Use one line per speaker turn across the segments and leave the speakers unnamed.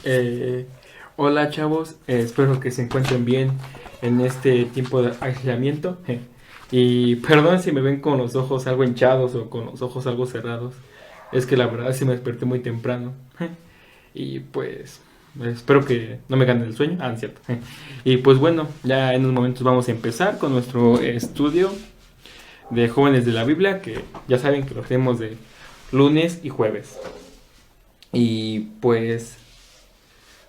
Eh, Hola chavos, espero que se encuentren bien en este tiempo de aislamiento. Y perdón si me ven con los ojos algo hinchados o con los ojos algo cerrados. Es que la verdad sí me desperté muy temprano. Y pues espero que no me gane el sueño. Ah, no es cierto. Y pues bueno, ya en unos momentos vamos a empezar con nuestro estudio de jóvenes de la Biblia, que ya saben que lo hacemos de lunes y jueves. Y pues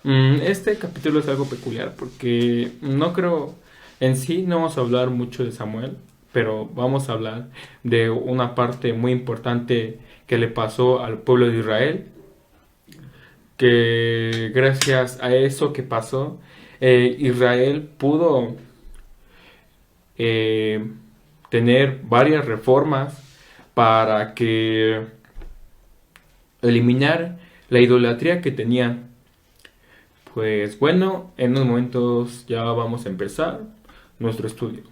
este capítulo es algo peculiar porque no creo, en sí no vamos a hablar mucho de Samuel, pero vamos a hablar de una parte muy importante que le pasó al pueblo de Israel, que gracias a eso que pasó, Israel pudo eh, tener varias reformas para que eliminar la idolatría que tenían. Pues bueno, en unos momentos ya vamos a empezar nuestro estudio.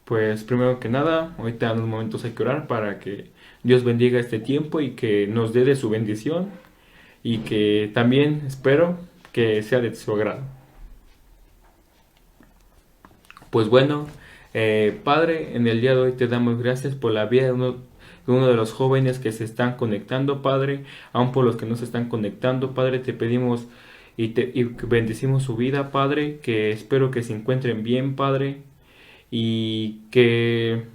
Pues primero que nada, ahorita en unos momentos hay que orar para que Dios bendiga este tiempo y que nos dé de su bendición y que también espero que sea de su agrado. Pues bueno, Padre, en el día de hoy te damos gracias por la vida de uno de los jóvenes que se están conectando, Padre, aun por los que no se están conectando, Padre, te pedimos y bendecimos su vida, Padre, que espero que se encuentren bien, Padre, y que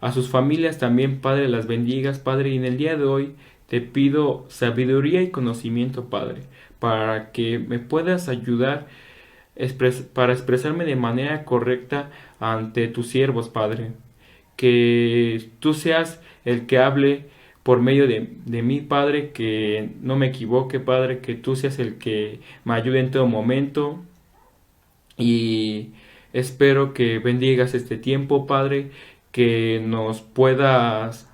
a sus familias también, Padre, las bendigas, Padre, y en el día de hoy te pido sabiduría y conocimiento, Padre, para que me puedas ayudar para expresarme de manera correcta ante tus siervos, Padre. Que tú seas el que hable por medio de mí, Padre, que no me equivoque, Padre, que tú seas el que me ayude en todo momento. Y espero que bendigas este tiempo, Padre, que nos puedas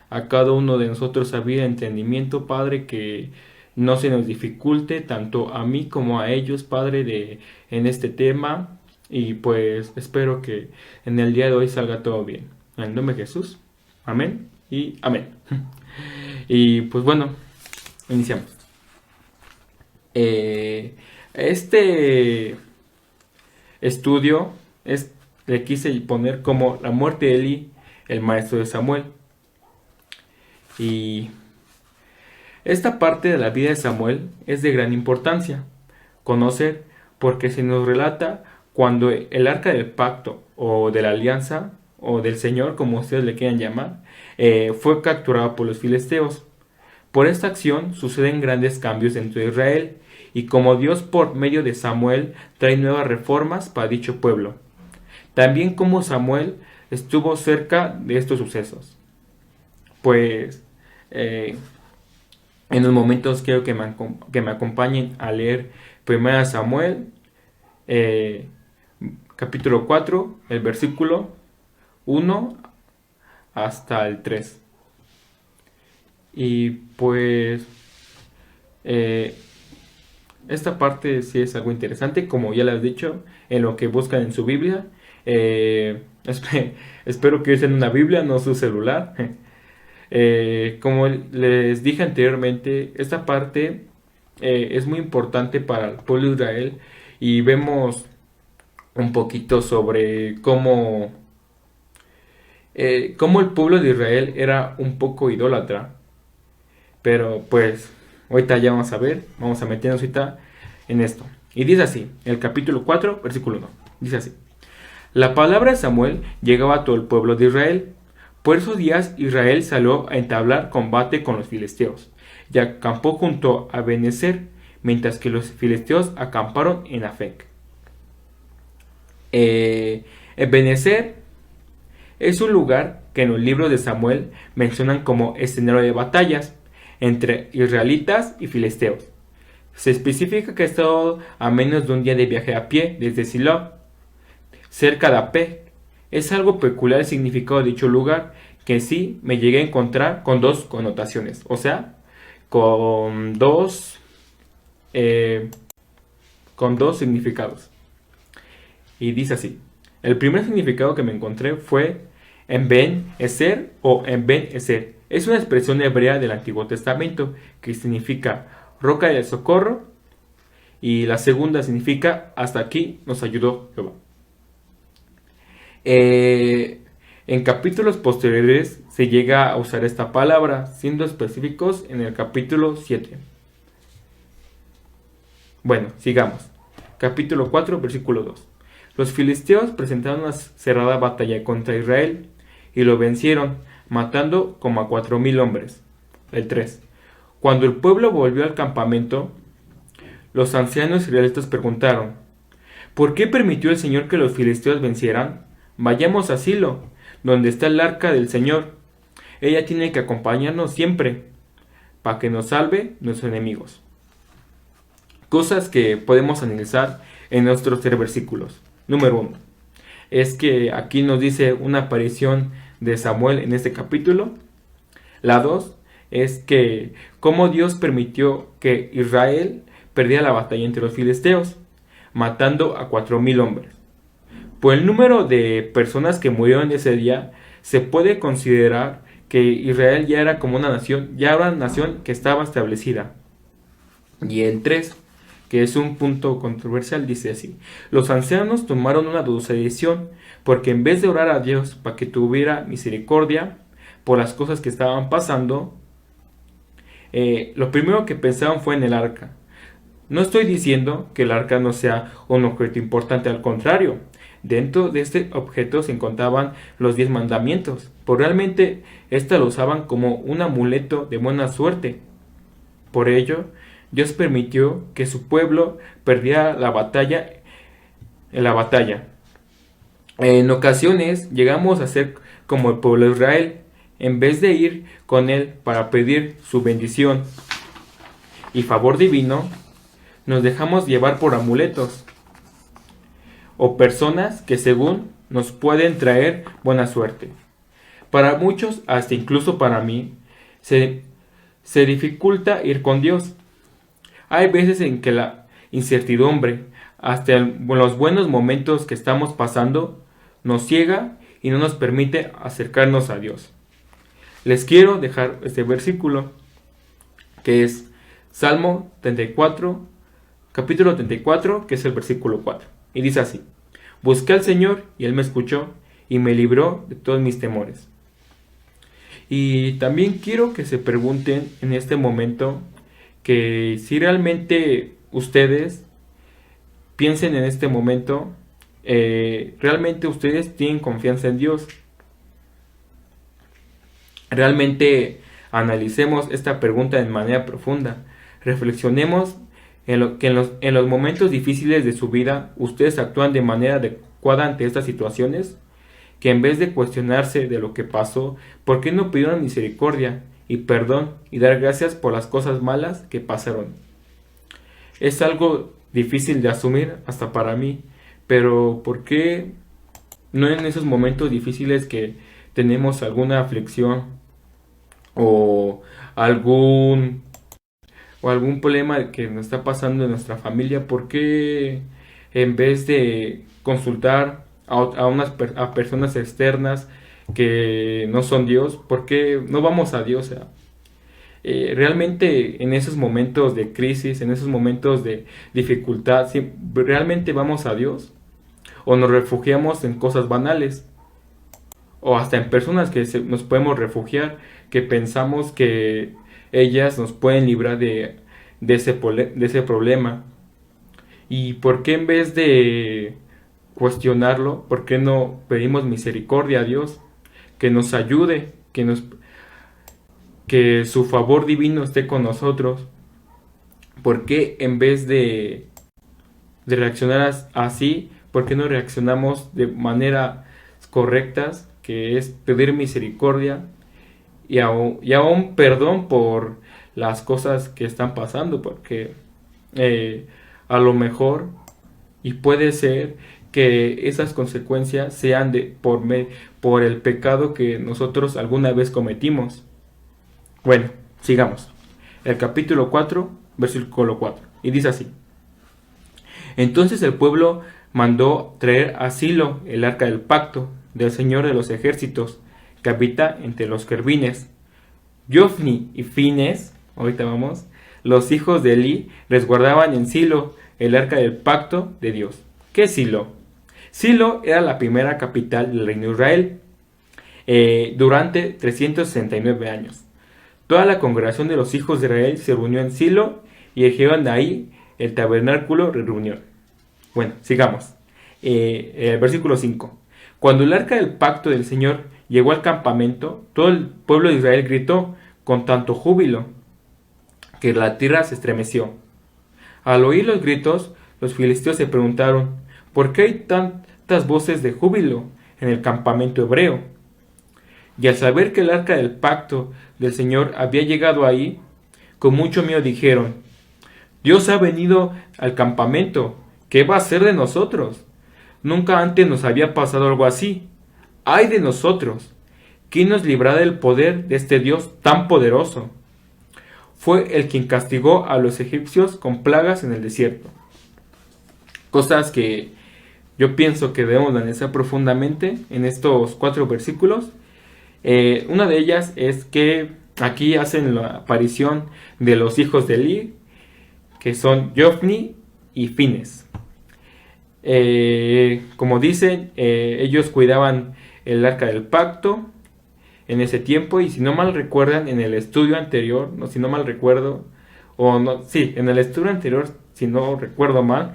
a cada uno de nosotros abrir entendimiento, Padre, que no se nos dificulte tanto a mí como a ellos, Padre, en este tema. Y pues espero que en el día de hoy salga todo bien. En el nombre de Jesús. Amén y amén. Y pues bueno, iniciamos. Este estudio le quise poner como la muerte de Eli, el maestro de Samuel. Y esta parte de la vida de Samuel es de gran importancia conocer porque se nos relata cuando el arca del pacto o de la alianza o del Señor, como ustedes le quieran llamar, fue capturado por los filisteos. Por esta acción suceden grandes cambios dentro de Israel y como Dios por medio de Samuel trae nuevas reformas para dicho pueblo. También como Samuel estuvo cerca de estos sucesos. Pues en los momentos quiero que me acompañen a leer 1 Samuel, eh, capítulo 4, el versículo 1 hasta el 3. Y pues eh, esta parte sí es algo interesante, como ya les he dicho, en lo que buscan en su Biblia. Espero que usen una Biblia, no su celular. Como les dije anteriormente, esta parte es muy importante para el pueblo de Israel y vemos un poquito sobre cómo el pueblo de Israel era un poco idólatra. Pero pues ahorita ya vamos a ver, vamos a meternos ahorita en esto. Y dice así, el capítulo 4, versículo 1. Dice así. La palabra de Samuel llegaba a todo el pueblo de Israel. Por esos días Israel salió a entablar combate con los filisteos y acampó junto a Benecer, mientras que los filisteos acamparon en Afec. Benecer es un lugar que en los libros de Samuel mencionan como escenario de batallas entre israelitas y filisteos. Se especifica que ha estado a menos de un día de viaje a pie desde Silo, cerca de Apec. Es algo peculiar el significado de dicho lugar, que sí me llegué a encontrar con dos connotaciones, o sea, con eh, con dos significados. Y dice así, el primer significado que me encontré fue en Ben Eser o en Ben Eser. Es una expresión hebrea del Antiguo Testamento que significa roca de socorro, y la segunda significa hasta aquí nos ayudó Jehová. En capítulos posteriores se llega a usar esta palabra, siendo específicos en el capítulo 7. Bueno, sigamos. Capítulo 4, versículo 2. Los filisteos presentaron una cerrada batalla contra Israel y lo vencieron, matando como a 4,000 hombres. El 3. Cuando el pueblo volvió al campamento, los ancianos israelitas preguntaron: ¿por qué permitió el Señor que los filisteos vencieran? Vayamos a Silo, donde está el arca del Señor. Ella tiene que acompañarnos siempre, para que nos salve nuestros enemigos. Cosas que podemos analizar en nuestros 3 versículos. Número 1. Es que aquí nos dice una aparición de Samuel en este capítulo. La 2 es que cómo Dios permitió que Israel perdiera la batalla entre los filisteos, matando a 4,000 hombres. Por el número de personas que murieron ese día, se puede considerar que Israel ya era como una nación, ya era una nación que estaba establecida. Y el 3, que es un punto controversial, dice así: los ancianos tomaron una dudosa decisión, porque en vez de orar a Dios para que tuviera misericordia por las cosas que estaban pasando, lo primero que pensaron fue en el arca. No estoy diciendo que el arca no sea un objeto importante, al contrario. Dentro de este objeto se encontraban los 10 mandamientos, pero realmente esta lo usaban como un amuleto de buena suerte. Por ello, Dios permitió que su pueblo perdiera la batalla. En ocasiones llegamos a ser como el pueblo de Israel, en vez de ir con él para pedir su bendición y favor divino, nos dejamos llevar por amuletos o personas que según nos pueden traer buena suerte. Para muchos, hasta incluso para mí, se dificulta ir con Dios. Hay veces en que la incertidumbre, hasta los buenos momentos que estamos pasando, nos ciega y no nos permite acercarnos a Dios. Les quiero dejar este versículo, que es Salmo 34, capítulo 34, que es el versículo 4. Y dice así: busqué al Señor y Él me escuchó y me libró de todos mis temores. Y también quiero que se pregunten en este momento que si realmente ustedes piensen en este momento, realmente ustedes tienen confianza en Dios. Realmente analicemos esta pregunta de manera profunda. Reflexionemos en los momentos difíciles de su vida, ustedes actúan de manera adecuada ante estas situaciones, que en vez de cuestionarse de lo que pasó, ¿por qué no pidieron misericordia y perdón y dar gracias por las cosas malas que pasaron? Es algo difícil de asumir hasta para mí, pero ¿por qué no en esos momentos difíciles que tenemos alguna aflicción o algún problema que nos está pasando en nuestra familia, por qué en vez de consultar a personas externas que no son Dios, por qué no vamos a Dios? Realmente en esos momentos de crisis, en esos momentos de dificultad, ¿realmente vamos a Dios? ¿O nos refugiamos en cosas banales? O hasta en personas que nos podemos refugiar, que pensamos que ellas nos pueden librar de ese problema. ¿Y por qué en vez de cuestionarlo, por qué no pedimos misericordia a Dios? Que nos ayude, que su favor divino esté con nosotros. ¿Por qué en vez de reaccionar así, por qué no reaccionamos de manera correctas, que es pedir misericordia y aún perdón por las cosas que están pasando? Porque a lo mejor, y puede ser que esas consecuencias sean por el pecado que nosotros alguna vez cometimos. Bueno, sigamos. El capítulo 4, versículo 4. Y dice así: entonces el pueblo mandó traer a Silo el arca del pacto del Señor de los ejércitos, que habita entre los querubines. Jofni y Fines, ahorita vamos, los hijos de Eli resguardaban en Silo el arca del pacto de Dios. ¿Qué es Silo? Silo era la primera capital del reino de Israel durante 369 años. Toda la congregación de los hijos de Israel se reunió en Silo y erigieron ahí el tabernáculo de reunión. Bueno, sigamos. Versículo 5. Cuando el arca del pacto del Señor llegó al campamento, todo el pueblo de Israel gritó con tanto júbilo que la tierra se estremeció. Al oír los gritos, los filisteos se preguntaron, ¿por qué hay tantas voces de júbilo en el campamento hebreo? Y al saber que el arca del pacto del Señor había llegado ahí, con mucho miedo dijeron, Dios ha venido al campamento, ¿qué va a hacer de nosotros? Nunca antes nos había pasado algo así. ¡Ay de nosotros! ¿Quién nos librará del poder de este Dios tan poderoso? Fue el quien castigó a los egipcios con plagas en el desierto. Cosas que yo pienso que debemos analizar profundamente en estos 4 versículos. Una de ellas es que aquí hacen la aparición de los hijos de Eli, que son Jofni y Fines. Como dicen, ellos cuidaban el arca del pacto en ese tiempo, y si no mal recuerdan, en el estudio anterior, no, si no mal recuerdo, o no, sí, en el estudio anterior, si no recuerdo mal,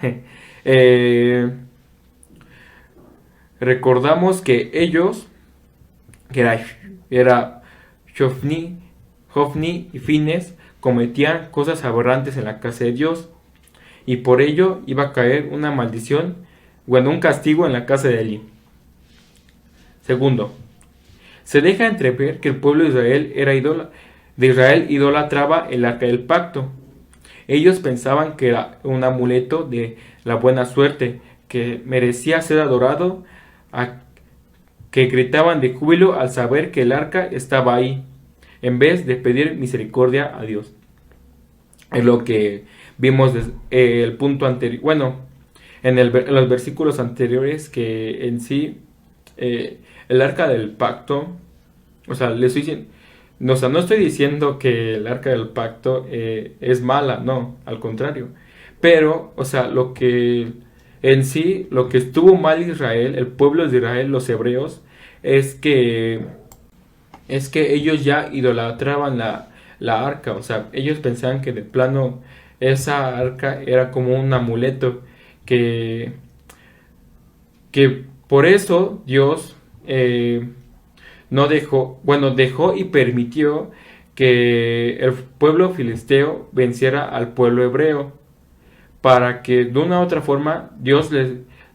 recordamos que ellos, que era Jofni y Fines, cometían cosas aberrantes en la casa de Dios, y por ello iba a caer una maldición, bueno, un castigo en la casa de Eli. Segundo, se deja entrever que el pueblo de Israel idolatraba el arca del pacto. Ellos pensaban que era un amuleto de la buena suerte, que merecía ser adorado, que gritaban de júbilo al saber que el arca estaba ahí, en vez de pedir misericordia a Dios. Es lo que vimos el punto anterior, bueno, en los versículos anteriores, que en sí el arca del pacto, o sea, no estoy diciendo que el arca del pacto es mala, no, al contrario, pero, o sea, lo que estuvo mal Israel, el pueblo de Israel, los hebreos, es que ellos ya idolatraban la arca, o sea, ellos pensaban que de plano esa arca era como un amuleto, que por eso Dios no dejó, bueno, dejó y permitió que el pueblo filisteo venciera al pueblo hebreo, para que de una u otra forma Dios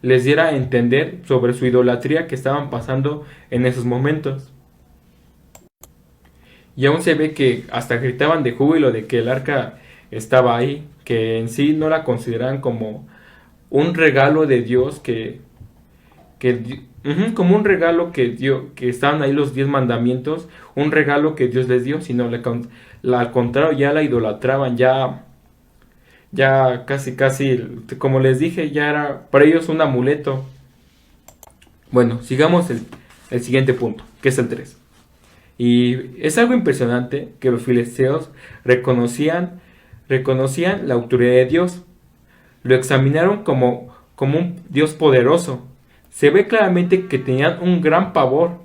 les diera a entender sobre su idolatría que estaban pasando en esos momentos. Y aún se ve que hasta gritaban de júbilo de que el arca estaba ahí, que en sí no la consideraban como un regalo de Dios, como un regalo que dio, que estaban ahí los 10 mandamientos, un regalo que Dios les dio, sino al contrario, ya la idolatraban, ya casi, como les dije, ya era para ellos un amuleto. Bueno, sigamos el siguiente punto, que es el 3. Y es algo impresionante que los filisteos reconocían la autoridad de Dios. Lo examinaron como un Dios poderoso. Se ve claramente que tenían un gran pavor.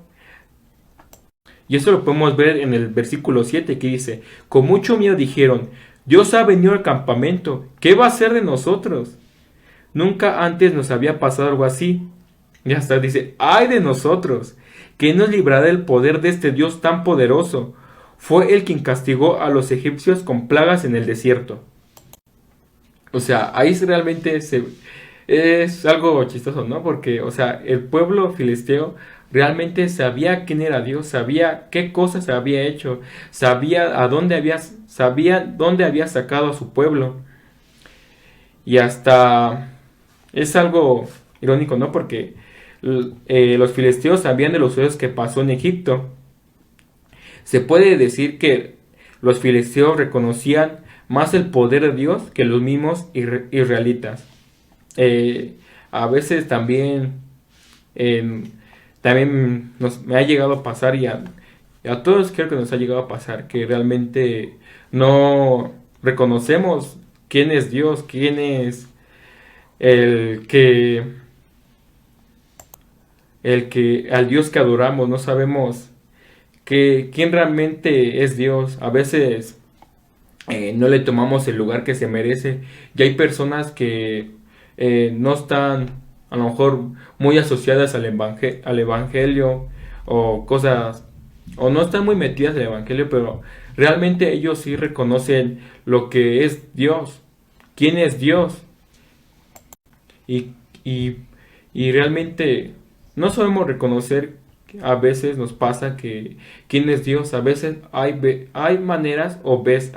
Y eso lo podemos ver en el versículo 7, que dice, con mucho miedo dijeron, Dios ha venido al campamento, ¿qué va a hacer de nosotros? Nunca antes nos había pasado algo así. Y hasta dice, ¡ay de nosotros! ¿Quién nos librará del poder de este Dios tan poderoso? Fue el quien castigó a los egipcios con plagas en el desierto. O sea, ahí realmente es algo chistoso, ¿no? Porque, o sea, el pueblo filisteo realmente sabía quién era Dios, sabía qué cosas había hecho, sabía dónde había sacado a su pueblo. Y hasta es algo irónico, ¿no? Porque los filisteos sabían de los sucesos que pasó en Egipto. Se puede decir que los filisteos reconocían más el poder de Dios que los mismos israelitas. A veces también me ha llegado a pasar, y a todos creo que nos ha llegado a pasar, que realmente no reconocemos quién es Dios, quién es el que, al Dios que adoramos, no sabemos quién realmente es Dios. A veces no le tomamos el lugar que se merece. Y hay personas que no están a lo mejor muy asociadas al evangelio o cosas, o no están muy metidas en el evangelio, pero realmente ellos sí reconocen lo que es Dios, quién es Dios. Y, y, y realmente no sabemos reconocer. A veces nos pasa que quién es Dios. A veces hay maneras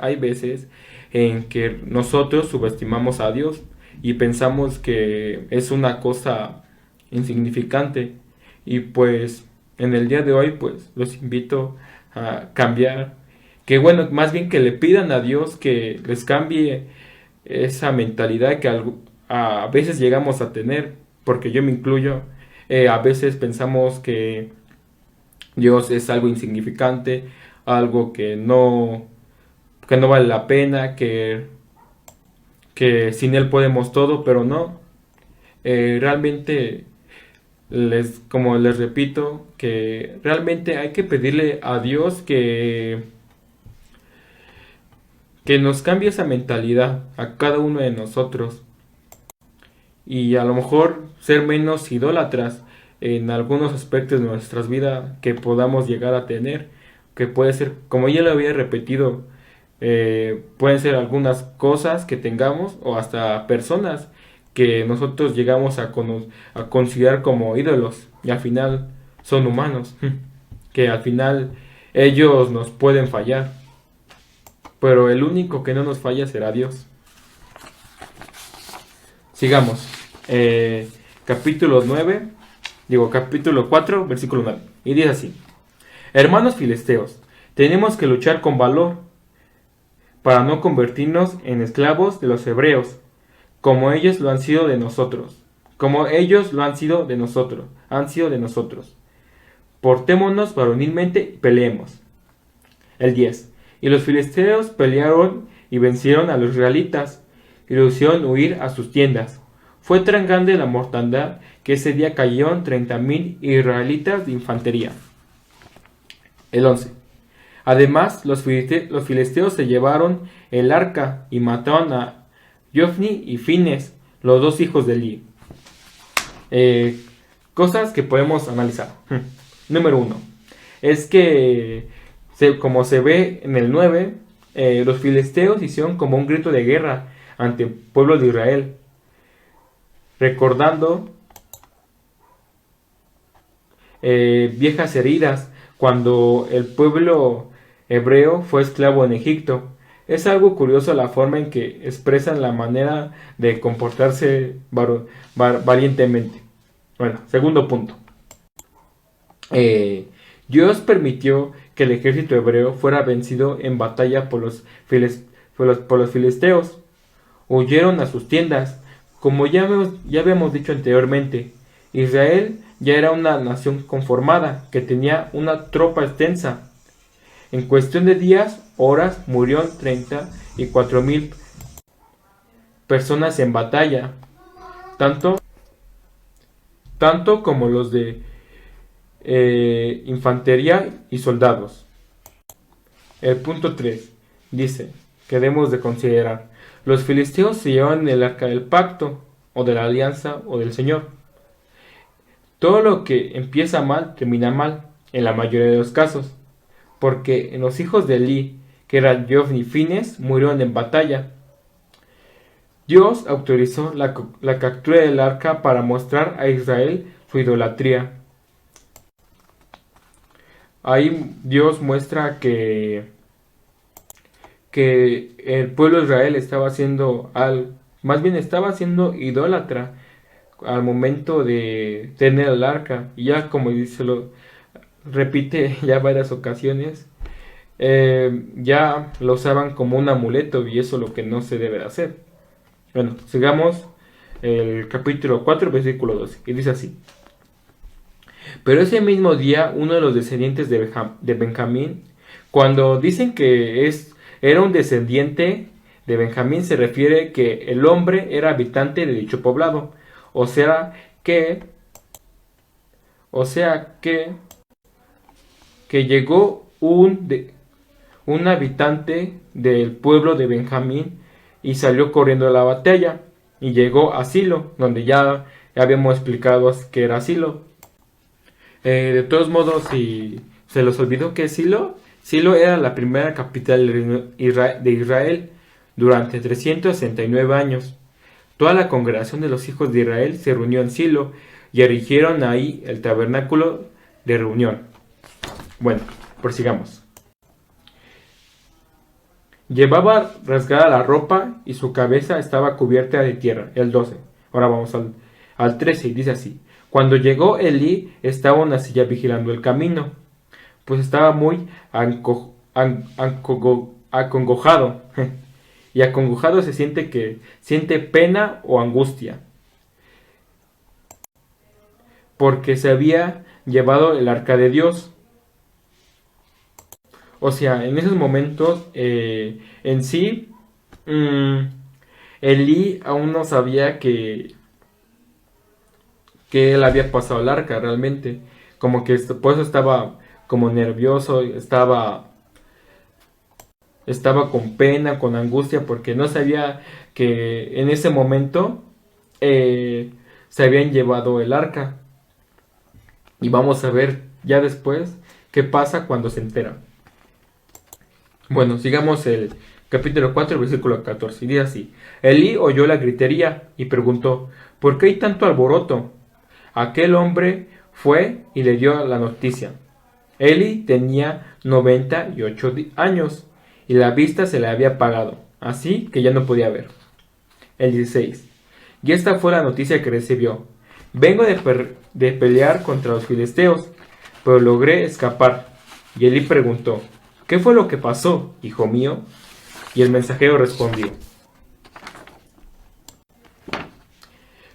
hay veces en que nosotros subestimamos a Dios y pensamos que es una cosa insignificante. Y pues en el día de hoy pues los invito a cambiar. Que bueno, más bien que le pidan a Dios que les cambie esa mentalidad que a veces llegamos a tener, porque yo me incluyo. A veces pensamos que Dios es algo insignificante, algo que no vale la pena, que sin Él podemos todo, pero no. Realmente, como les repito, que realmente hay que pedirle a Dios que nos cambie esa mentalidad a cada uno de nosotros y a lo mejor ser menos idólatras en algunos aspectos de nuestras vidas que podamos llegar a tener, que puede ser, como ya lo había repetido, pueden ser algunas cosas que tengamos o hasta personas que nosotros llegamos a considerar como ídolos y al final son humanos, que al final ellos nos pueden fallar, pero el único que no nos falla será Dios. Sigamos. Capítulo 9, capítulo 4, versículo 9. Y dice así: Hermanos filisteos, tenemos que luchar con valor para no convertirnos en esclavos de los hebreos, como ellos lo han sido de nosotros. Como ellos lo han sido de nosotros. Portémonos varonilmente y peleemos. El 10. Y los filisteos pelearon y vencieron a los israelitas y los hicieron huir a sus tiendas. Fue tan grande la mortandad que ese día cayeron 30,000 israelitas de infantería. El 11. Además, los filisteos se llevaron el arca y mataron a Jofni y Fines, los dos hijos de Eli. Cosas que podemos analizar. Número 1. Es que, como se ve en el 9, los filisteos hicieron como un grito de guerra ante el pueblo de Israel, recordando viejas heridas cuando el pueblo hebreo fue esclavo en Egipto. Es algo curioso la forma en que expresan la manera de comportarse valientemente. Bueno, segundo punto. Dios permitió que el ejército hebreo fuera vencido en batalla por los filisteos. Huyeron a sus tiendas. Como ya habíamos dicho anteriormente, Israel ya era una nación conformada, que tenía una tropa extensa. En cuestión de días, horas, murieron 34,000 personas en batalla, tanto como los de infantería y soldados. El punto 3 dice que debemos de considerar: los filisteos se llevan el arca del pacto, o de la alianza, o del Señor. Todo lo que empieza mal, termina mal, en la mayoría de los casos, porque en los hijos de Eli, que eran Jofni y Fines, murieron en batalla. Dios autorizó la captura del arca para mostrar a Israel su idolatría. Ahí Dios muestra que el pueblo de Israel estaba haciendo estaba siendo idólatra al momento de tener el arca. Y ya, como dice, lo repite ya varias ocasiones, ya lo usaban como un amuleto, y eso es lo que no se debe de hacer. Bueno, sigamos el capítulo 4, versículo 12, y dice así: Pero ese mismo día, uno de los descendientes de Benjamín, cuando dicen que era un descendiente de Benjamín se refiere que el hombre era habitante de dicho poblado, o sea que, o sea que llegó un habitante del pueblo de Benjamín y salió corriendo a la batalla y llegó a Silo, donde ya habíamos explicado que era Silo. De todos modos, si se los olvidó que Silo, Silo era la primera capital de Israel durante 369 años. Toda la congregación de los hijos de Israel se reunió en Silo y erigieron ahí el tabernáculo de reunión. Bueno, prosigamos. Llevaba rasgada la ropa y su cabeza estaba cubierta de tierra. El 12. Ahora vamos al 13 y dice así. Cuando llegó Elí estaba en una silla vigilando el camino, pues estaba muy acongojado. Y acongojado se siente pena o angustia, porque se había llevado el arca de Dios. O sea, en esos momentos, en sí, Elí aún no sabía que él había pasado el arca realmente. Como que por eso estaba como nervioso, estaba con pena, con angustia, porque no sabía que en ese momento se habían llevado el arca. Y vamos a ver ya después qué pasa cuando se entera. Bueno, sigamos el capítulo 4, versículo 14. Y dice así. Elí oyó la gritería y preguntó, ¿por qué hay tanto alboroto? Aquel hombre fue y le dio la noticia. Elí tenía 98 años y la vista se le había apagado, así que ya no podía ver. El 16. Y esta fue la noticia que recibió. Vengo de pelear contra los filisteos, pero logré escapar. Y Elí preguntó, ¿qué fue lo que pasó, hijo mío? Y el mensajero respondió,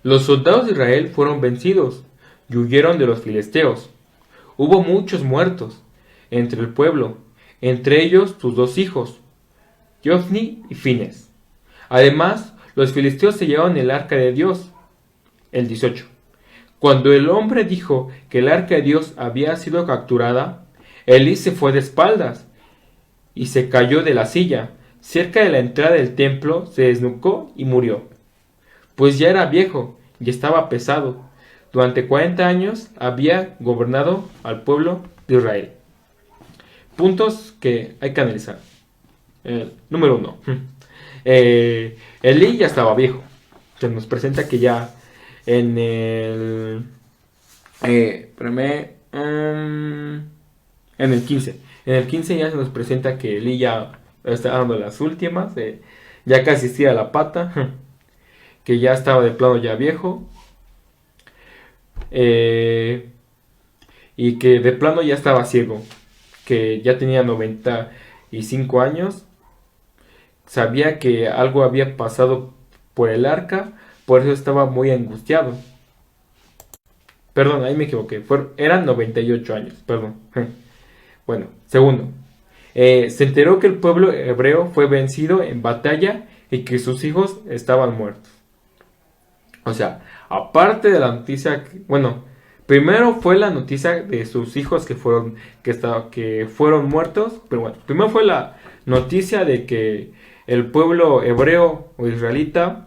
los soldados de Israel fueron vencidos y huyeron de los filisteos. Hubo muchos muertos entre el pueblo, entre ellos tus 2 hijos, Ofni y Fines. Además, los filisteos se llevaron el arca de Dios. El 18. Cuando el hombre dijo que el arca de Dios había sido capturada, Elí se fue de espaldas y se cayó de la silla. Cerca de la entrada del templo se desnucó y murió, pues ya era viejo y estaba pesado. Durante 40 años había gobernado al pueblo de Israel. Puntos que hay que analizar. Número 1. Elí ya estaba viejo. Se nos presenta que ya en el... en el 15. En el 15 ya se nos presenta que Elí ya está dando las últimas. Ya casi estira la pata. Que ya estaba de plano ya viejo. Y que de plano ya estaba ciego. Que ya tenía 95 años. Sabía que algo había pasado por el arca, por eso estaba muy angustiado. Perdón, ahí me equivoqué. Eran 98 años, perdón. Bueno, segundo. Se enteró que el pueblo hebreo fue vencido en batalla y que sus hijos estaban muertos. O sea, aparte de la noticia, bueno, primero fue la noticia de sus hijos que fueron muertos, pero bueno, primero fue la noticia de que el pueblo hebreo o israelita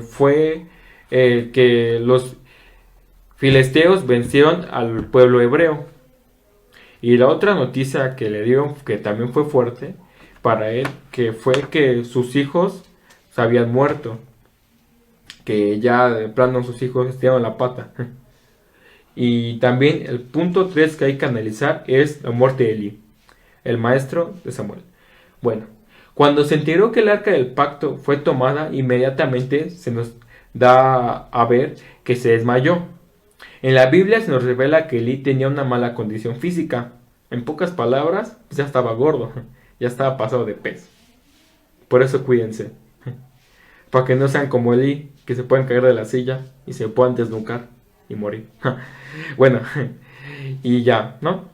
fue que los filisteos vencieron al pueblo hebreo. Y la otra noticia que le dieron, que también fue fuerte para él, que fue que sus hijos se habían muerto. Que ya de plano sus hijos estiraron la pata. Y también el punto 3 que hay que analizar es la muerte de Elí, el maestro de Samuel. Bueno, cuando se enteró que el arca del pacto fue tomada, inmediatamente se nos da a ver que se desmayó. En la Biblia se nos revela que Elí tenía una mala condición física. En pocas palabras, pues ya estaba gordo, ya estaba pasado de peso. Por eso cuídense. Para que no sean como Elí, que se pueden caer de la silla y se puedan desnucar y morir. Bueno, y ya, ¿no?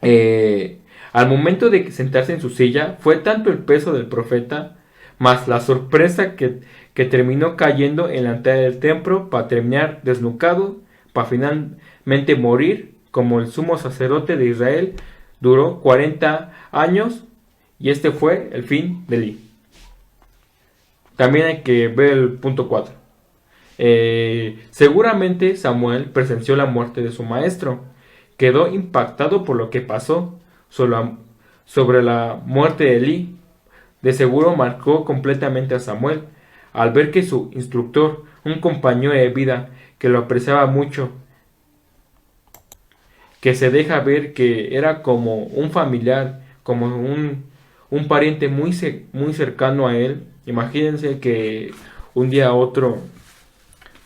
Al momento de sentarse en su silla, fue tanto el peso del profeta más la sorpresa que terminó cayendo en la entrada del templo para terminar desnucado, para finalmente morir como el sumo sacerdote de Israel. Duró 40 años y este fue el fin de Eli. También hay que ver el punto 4. Seguramente Samuel presenció la muerte de su maestro. Quedó impactado por lo que pasó sobre la muerte de Eli. De seguro marcó completamente a Samuel al ver que su instructor, un compañero de vida que lo apreciaba mucho, que se deja ver que era como un familiar, como un pariente muy cercano a él. Imagínense que un día a otro,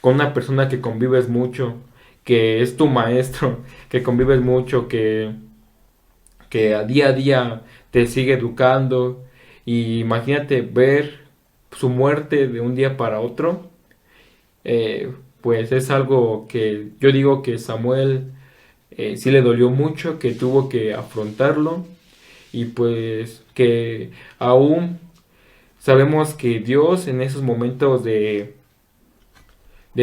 con una persona que convives mucho, que es tu maestro, que convives mucho, que a día te sigue educando, y imagínate ver su muerte de un día para otro, pues es algo que yo digo que Samuel sí le dolió mucho, que tuvo que afrontarlo y pues que aún sabemos que Dios en esos momentos de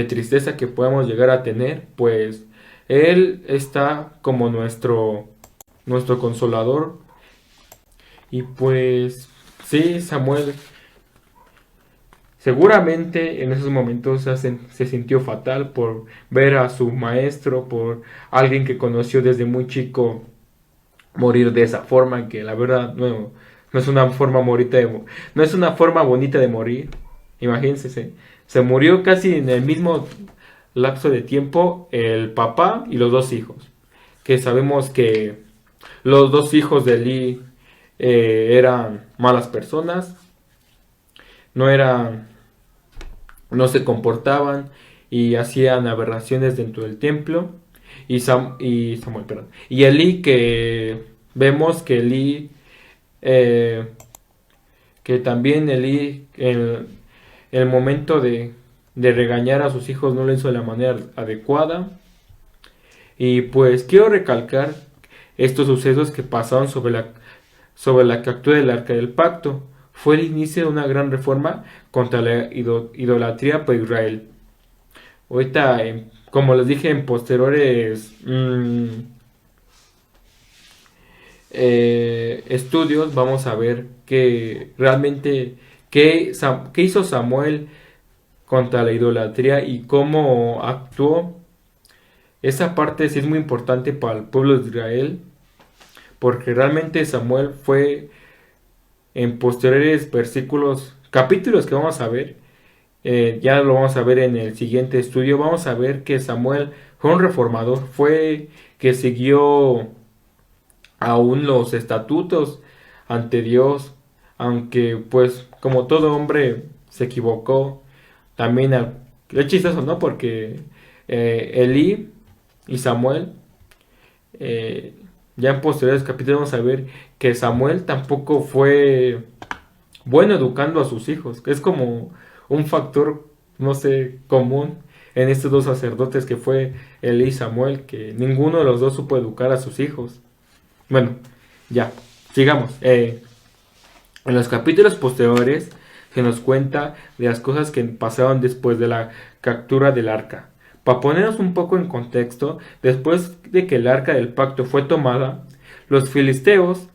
tristeza que podemos llegar a tener, pues Él está como nuestro consolador. Y pues sí, Samuel seguramente en esos momentos se sintió fatal por ver a su maestro, por alguien que conoció desde muy chico morir de esa forma, que la verdad no es una forma no es una forma bonita de morir. Imagínense, se murió casi en el mismo lapso de tiempo el papá y los dos hijos, que sabemos que los dos hijos de Lee eran malas personas, no eran, no se comportaban y hacían aberraciones dentro del templo. Y Samuel, perdón. Y Eli, que vemos que Eli, eh, que también Eli, en el momento de regañar a sus hijos no lo hizo de la manera adecuada. Y pues quiero recalcar estos sucesos que pasaron sobre la captura del Arca del Pacto. Fue el inicio de una gran reforma contra la idolatría por Israel. Ahorita, como les dije en posteriores estudios, vamos a ver que realmente qué hizo Samuel contra la idolatría y cómo actuó. Esa parte sí es muy importante para el pueblo de Israel, porque realmente Samuel fue en posteriores versículos, capítulos que vamos a ver, ya lo vamos a ver en el siguiente estudio, vamos a ver que Samuel fue un reformador, fue que siguió aún los estatutos ante Dios, aunque pues como todo hombre se equivocó, también es chistoso, ¿no? Porque Elí y Samuel, eh, ya en posteriores capítulos vamos a ver que Samuel tampoco fue bueno educando a sus hijos, que es como un factor, no sé, común en estos dos sacerdotes que fue Elí y Samuel, que ninguno de los dos supo educar a sus hijos. Bueno, ya, sigamos. En los capítulos posteriores se nos cuenta de las cosas que pasaron después de la captura del arca. Para ponernos un poco en contexto, después de que el arca del pacto fue tomada, los filisteos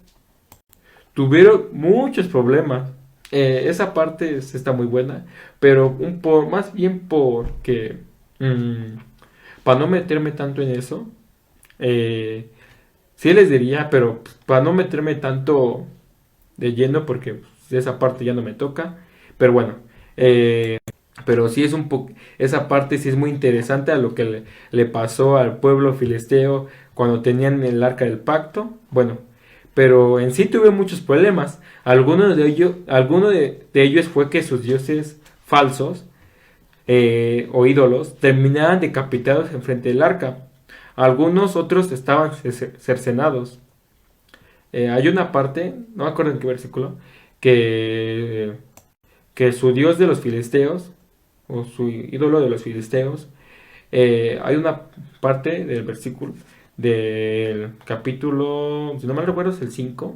tuvieron muchos problemas. Esa parte está muy buena, pero más bien porque, para no meterme tanto en eso, eh, sí les diría, pero para no meterme tanto de lleno, porque pues, esa parte ya no me toca. Pero bueno, pero sí es un poco, esa parte sí es muy interesante a lo que le pasó al pueblo filisteo cuando tenían el arca del pacto. Bueno, pero en sí tuve muchos problemas. Alguno de ellos fue que sus dioses falsos o ídolos terminaban decapitados enfrente del arca. Algunos otros estaban cercenados. Hay una parte, no me acuerdo en qué versículo, que, que su dios de los filisteos, o su ídolo de los filisteos, hay una parte del versículo, del capítulo, si no mal recuerdo es el 5,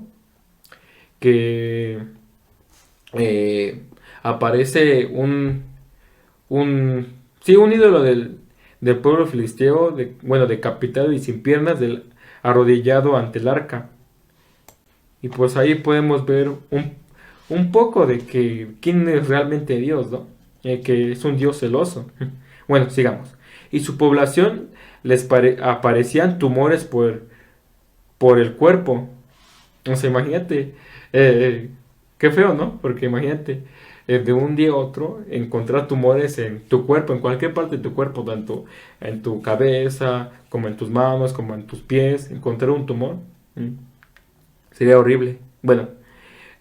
que, eh, aparece un, sí, un ídolo del pueblo filisteo, decapitado y sin piernas, arrodillado ante el arca. Y pues ahí podemos ver un poco de que quién es realmente Dios, ¿no? Que es un Dios celoso. Bueno, sigamos. Y su población aparecían tumores por el cuerpo. O sea, imagínate, qué feo, ¿no? Porque imagínate, de un día a otro, encontrar tumores en tu cuerpo, en cualquier parte de tu cuerpo, tanto en tu cabeza, como en tus manos, como en tus pies, encontrar un tumor. ¿Mm? Sería horrible. Bueno,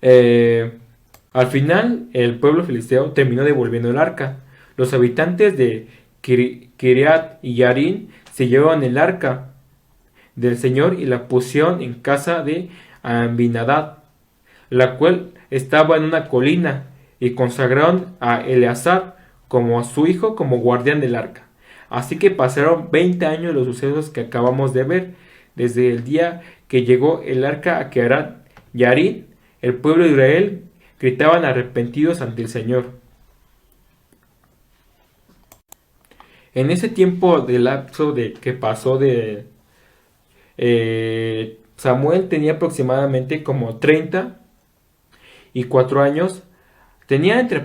eh, al final el pueblo filisteo terminó devolviendo el arca. Los habitantes de Kiriat y Yarin se llevaron el arca del Señor y la pusieron en casa de Abinadab, la cual estaba en una colina, y consagraron a Eleazar como a su hijo como guardián del arca. Así que pasaron 20 años los sucesos que acabamos de ver, desde el día que llegó el arca a Kiriat Yarim. El pueblo de Israel gritaban arrepentidos ante el Señor. En ese tiempo de lapso de que pasó de Samuel tenía aproximadamente como 34 años. Tenía entre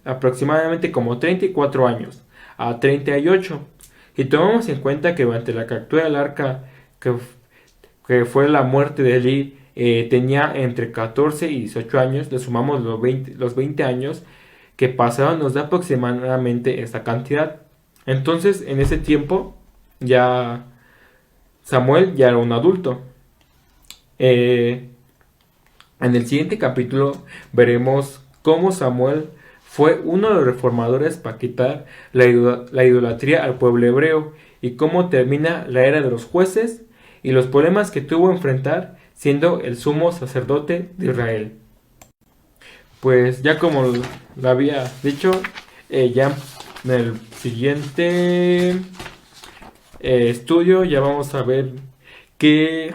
aproximadamente como 34 años a 38. Y tomamos en cuenta que durante la captura del arca, que fue la muerte de Eli, tenía entre 14 y 18 años. Le sumamos los 20 años que pasaron, nos da aproximadamente esta cantidad. Entonces, en ese tiempo, ya Samuel ya era un adulto. Eh, en el siguiente capítulo veremos cómo Samuel fue uno de los reformadores para quitar la idolatría al pueblo hebreo, y cómo termina la era de los jueces y los problemas que tuvo que enfrentar siendo el sumo sacerdote de Israel. Pues ya como lo había dicho, ya en el siguiente estudio ya vamos a ver qué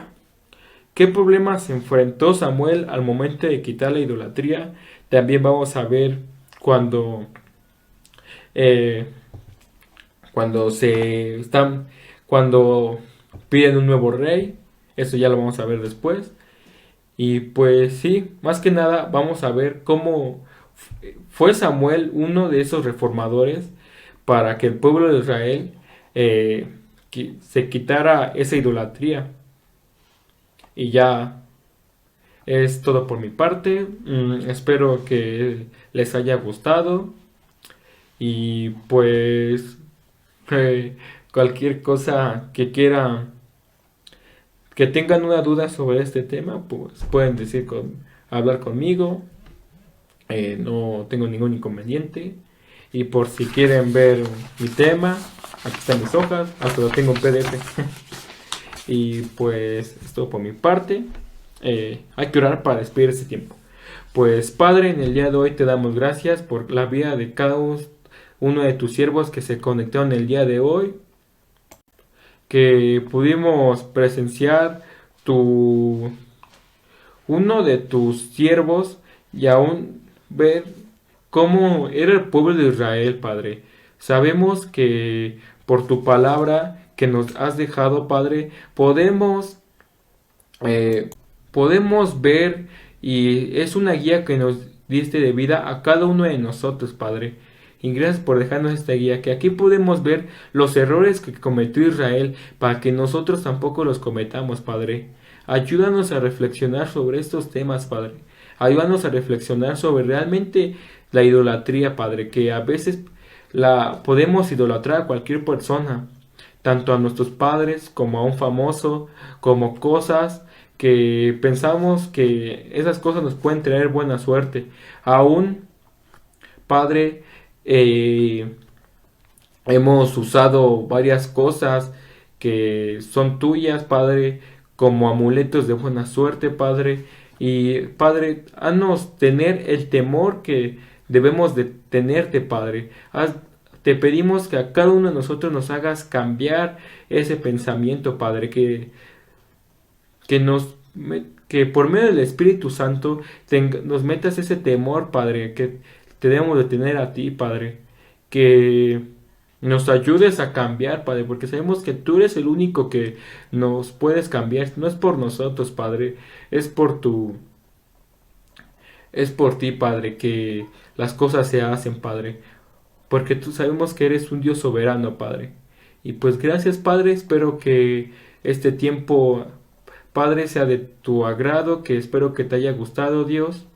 problemas se enfrentó Samuel al momento de quitar la idolatría. También vamos a ver cuando eh, cuando piden un nuevo rey. Eso ya lo vamos a ver después. Y pues sí, más que nada vamos a ver cómo fue Samuel uno de esos reformadores para que el pueblo de Israel se quitara esa idolatría. Y ya es todo por mi parte. Espero que les haya gustado. Y pues cualquier cosa que quieran, que tengan una duda sobre este tema, pues pueden hablar conmigo. No tengo ningún inconveniente. Y por si quieren ver mi tema, aquí están mis hojas. Hasta lo tengo en PDF. Y pues es todo por mi parte. Hay que orar para despedir este tiempo. Pues Padre, en el día de hoy te damos gracias por la vida de cada uno de tus siervos que se conectaron el día de hoy, que pudimos presenciar uno de tus siervos, y aún ver cómo era el pueblo de Israel, Padre. Sabemos que por tu palabra que nos has dejado, Padre, podemos ver, y es una guía que nos diste de vida a cada uno de nosotros, Padre. Y gracias por dejarnos esta guía, que aquí podemos ver los errores que cometió Israel para que nosotros tampoco los cometamos, Padre. Ayúdanos a reflexionar sobre estos temas, Padre. Ayúdanos a reflexionar sobre realmente la idolatría, Padre, que a veces la podemos idolatrar a cualquier persona, tanto a nuestros padres como a un famoso, como cosas que pensamos que esas cosas nos pueden traer buena suerte. Aún, Padre, hemos usado varias cosas que son tuyas, Padre, como amuletos de buena suerte, Padre. Y Padre, haznos tener el temor que debemos de tenerte, Padre. Te pedimos que a cada uno de nosotros nos hagas cambiar ese pensamiento, Padre, que nos que por medio del Espíritu Santo nos metas ese temor, Padre, que te debemos de tener a ti, Padre, que nos ayudes a cambiar, Padre, porque sabemos que tú eres el único que nos puedes cambiar, no es por nosotros, Padre, es por tu, es por ti, Padre, que las cosas se hacen, Padre, porque tú sabemos que eres un Dios soberano, Padre. Y pues gracias, Padre, espero que este tiempo, Padre, sea de tu agrado, que espero que te haya gustado, Dios,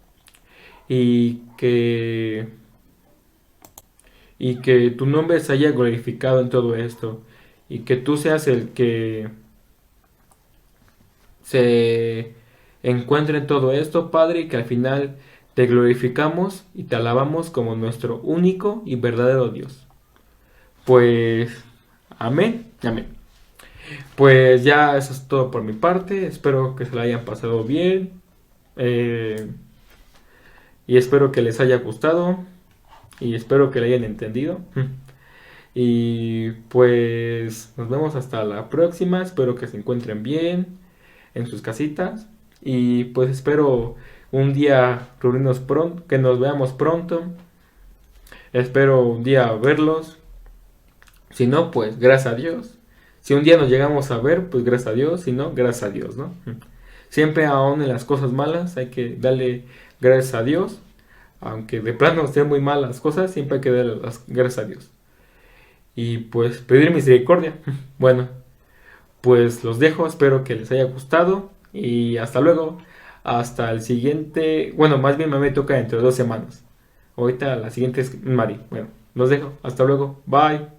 y que tu nombre se haya glorificado en todo esto, y que tú seas el que se encuentre en todo esto, Padre, y que al final te glorificamos y te alabamos como nuestro único y verdadero Dios. Pues, amén, amén. Pues ya eso es todo por mi parte. Espero que se lo hayan pasado bien. eh, y espero que les haya gustado. Y espero que lo hayan entendido. Y pues nos vemos hasta la próxima. Espero que se encuentren bien en sus casitas. Y pues espero un día reunirnos pronto, que nos veamos pronto. Espero un día verlos. Si no, pues gracias a Dios. Si un día nos llegamos a ver, pues gracias a Dios. Si no, gracias a Dios, ¿no? Siempre aún en las cosas malas hay que darle gracias a Dios. Aunque de plano sean muy malas las cosas, siempre hay que darle las gracias a Dios. Y pues pedir misericordia. Bueno, pues los dejo. Espero que les haya gustado. Y hasta luego. Hasta el siguiente. Bueno, más bien me toca dentro de 2 semanas. Ahorita la siguiente es Mari. Bueno, los dejo. Hasta luego. Bye.